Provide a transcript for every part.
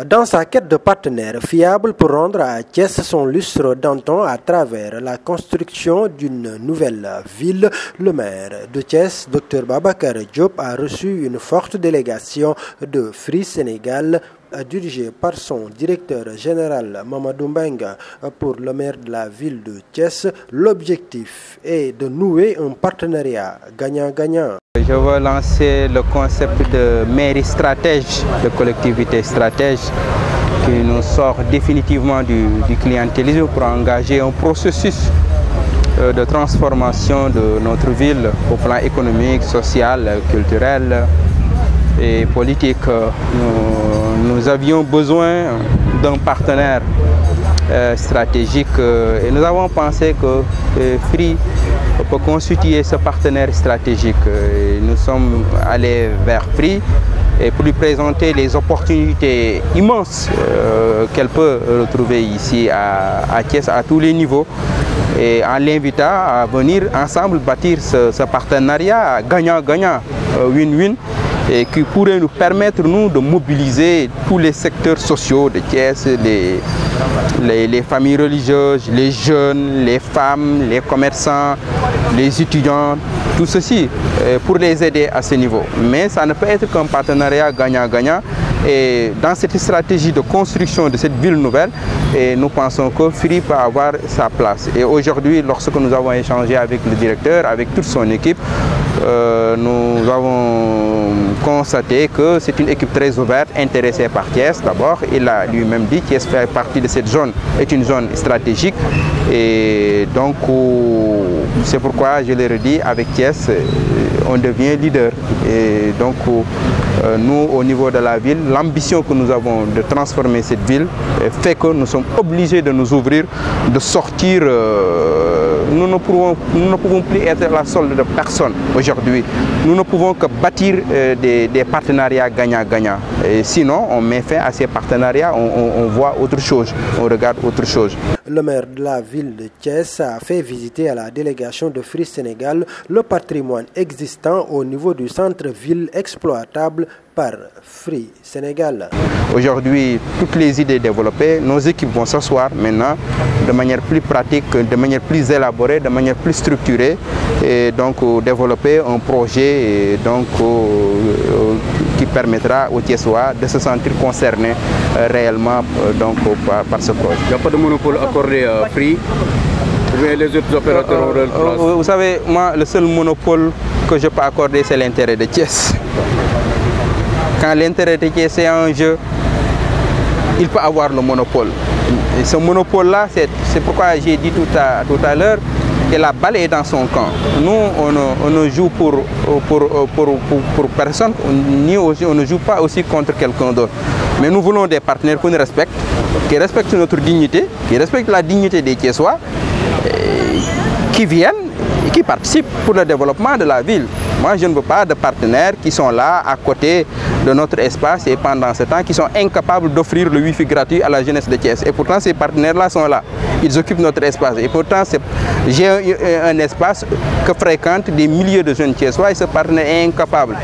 Dans sa quête de partenaires fiables pour rendre à Thiès son lustre d'antan à travers la construction d'une nouvelle ville, le maire de Thiès, Dr Babacar Diop, a reçu une forte délégation de Free Sénégal dirigée par son directeur général Mamadou Mbengue. Pour le maire de la ville de Thiès, l'objectif est de nouer un partenariat gagnant-gagnant. Je veux lancer le concept de mairie stratège, de collectivité stratège, qui nous sort définitivement du clientélisme pour engager un processus de transformation de notre ville au plan économique, social, culturel et politique. Nous avions besoin d'un partenaire stratégique et nous avons pensé que Free peut constituer ce partenaire stratégique. Nous sommes allés vers Free et pour lui présenter les opportunités immenses qu'elle peut retrouver ici à Thiès à tous les niveaux, et en l'invitant à venir ensemble bâtir ce partenariat gagnant-gagnant, win-win, et qui pourrait nous permettre, nous, de mobiliser tous les secteurs sociaux de Thiès, les familles religieuses, les jeunes, les femmes, les commerçants, les étudiants, tout ceci, pour les aider à ce niveau. Mais ça ne peut être qu'un partenariat gagnant-gagnant. Et dans cette stratégie de construction de cette ville nouvelle, nous pensons que Free peut avoir sa place. Et aujourd'hui, lorsque nous avons échangé avec le directeur, avec toute son équipe, nous avons constaté que c'est une équipe très ouverte, intéressée par Thiès d'abord. Il a lui-même dit que Thiès fait partie de cette zone, est une zone stratégique. Et donc, c'est pourquoi je l'ai redit, avec Thiès, on devient leader. Et donc, nous, au niveau de la ville, l'ambition que nous avons de transformer cette ville fait que nous sommes obligés de nous ouvrir, de sortir. Nous ne pouvons plus être la solde de personne aujourd'hui. Nous ne pouvons que bâtir des partenariats gagnant-gagnant. Sinon, on met fin à ces partenariats, on voit autre chose, on regarde autre chose. Le maire de la ville de Thiès a fait visiter à la délégation de Free Sénégal le patrimoine existant au niveau du centre-ville exploitable par Free Sénégal. Aujourd'hui, toutes les idées développées, nos équipes vont s'asseoir maintenant de manière plus pratique, de manière plus élaborée, de manière plus structurée, et donc développer un projet qui permettra aux Thiessois de se sentir concernés réellement par ce projet. Il n'y a pas de monopole accordé à Free? Les autres opérateurs ont leur place? Vous savez, moi, le seul monopole que je peux accorder, c'est l'intérêt de Thiès. Quand l'intérêt de Thiès est en jeu, il peut avoir le monopole. Et ce monopole-là, c'est pourquoi j'ai dit tout à l'heure que la balle est dans son camp. Nous, on ne joue pour personne, ni aussi, on ne joue pas aussi contre quelqu'un d'autre. Mais nous voulons des partenaires qu'on respecte, qui respectent notre dignité, qui respectent la dignité des Thiessois, qui viennent et qui participent pour le développement de la ville. Moi, je ne veux pas de partenaires qui sont là à côté de notre espace et pendant ce temps qui sont incapables d'offrir le Wi-Fi gratuit à la jeunesse de Thiès. Et pourtant, ces partenaires-là sont là. Ils occupent notre espace. Et pourtant, j'ai un espace que fréquentent des milliers de jeunes Thiessois et ce partenaire est incapable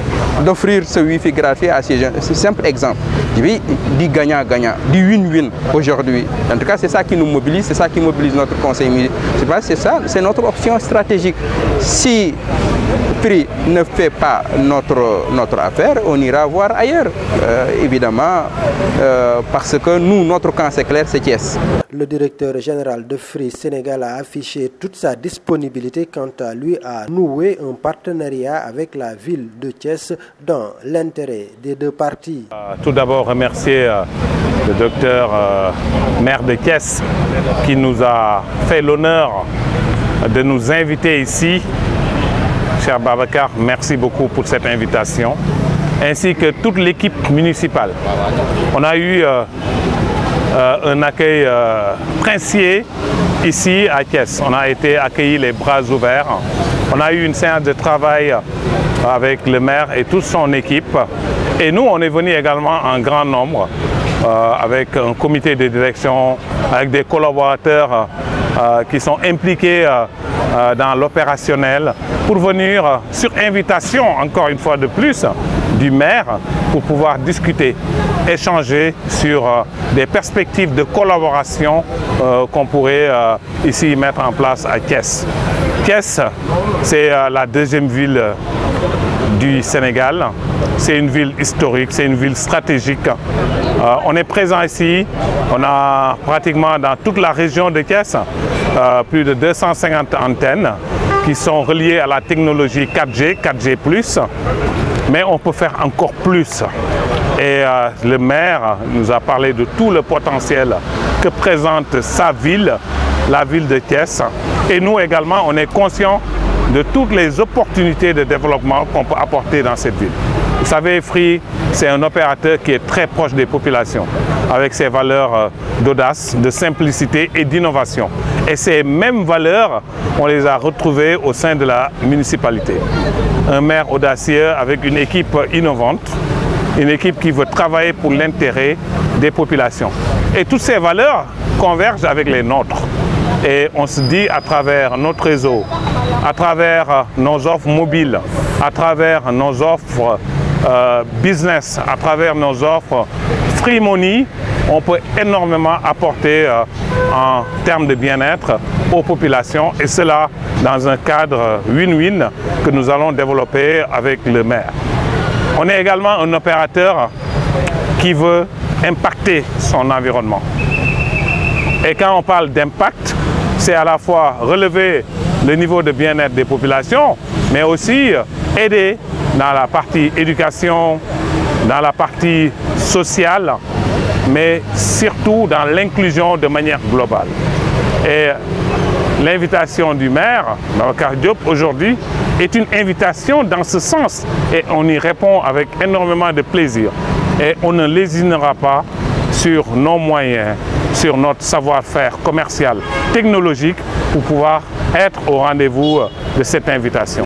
d'offrir ce Wi-Fi gratuit à ces jeunes. C'est un simple exemple. Je dis du gagnant-gagnant, du win-win aujourd'hui. En tout cas, c'est ça qui nous mobilise, c'est ça qui mobilise notre conseil municipal. C'est ça, c'est notre option stratégique. Si Free ne fait pas notre affaire, on ira voir ailleurs, évidemment, parce que nous, notre camp, c'est clair, c'est Thiès. Le directeur général de Free Sénégal a affiché toute sa disponibilité quant à lui à nouer un partenariat avec la ville de Thiès dans l'intérêt des deux parties. Tout d'abord, remercier le docteur maire de Thiès qui nous a fait l'honneur de nous inviter ici. Cher Babacar, merci beaucoup pour cette invitation, ainsi que toute l'équipe municipale. On a eu un accueil princier ici à Thiès. On a été accueillis les bras ouverts. On a eu une séance de travail avec le maire et toute son équipe. Et nous, on est venus également en grand nombre, avec un comité de direction, avec des collaborateurs qui sont impliqués dans l'opérationnel, pour venir sur invitation, encore une fois de plus, du maire, pour pouvoir discuter, échanger sur des perspectives de collaboration qu'on pourrait ici mettre en place à Thiès. Thiès, c'est la deuxième ville du Sénégal. C'est une ville historique, c'est une ville stratégique. On est présent ici, on a pratiquement dans toute la région de Thiès plus de 250 antennes qui sont reliées à la technologie 4G, 4G+, mais on peut faire encore plus. Et le maire nous a parlé de tout le potentiel que présente sa ville, la ville de Thiès. Et nous également, on est conscients de toutes les opportunités de développement qu'on peut apporter dans cette ville. Vous savez, Free, c'est un opérateur qui est très proche des populations, avec ses valeurs d'audace, de simplicité et d'innovation. Et ces mêmes valeurs, on les a retrouvées au sein de la municipalité. Un maire audacieux avec une équipe innovante, une équipe qui veut travailler pour l'intérêt des populations. Et toutes ces valeurs convergent avec les nôtres. Et on se dit à travers notre réseau, à travers nos offres mobiles, à travers nos offres business, à travers nos offres Free Money, on peut énormément apporter en termes de bien-être aux populations, et cela dans un cadre win-win que nous allons développer avec le maire. On est également un opérateur qui veut impacter son environnement. Et quand on parle d'impact, c'est à la fois relever le niveau de bien-être des populations, mais aussi aider dans la partie éducation, dans la partie sociale, mais surtout dans l'inclusion de manière globale. Et l'invitation du maire, Babacar Diop, aujourd'hui, est une invitation dans ce sens. Et on y répond avec énormément de plaisir. Et on ne lésinera pas sur nos moyens, sur notre savoir-faire commercial, technologique, pour pouvoir être au rendez-vous de cette invitation.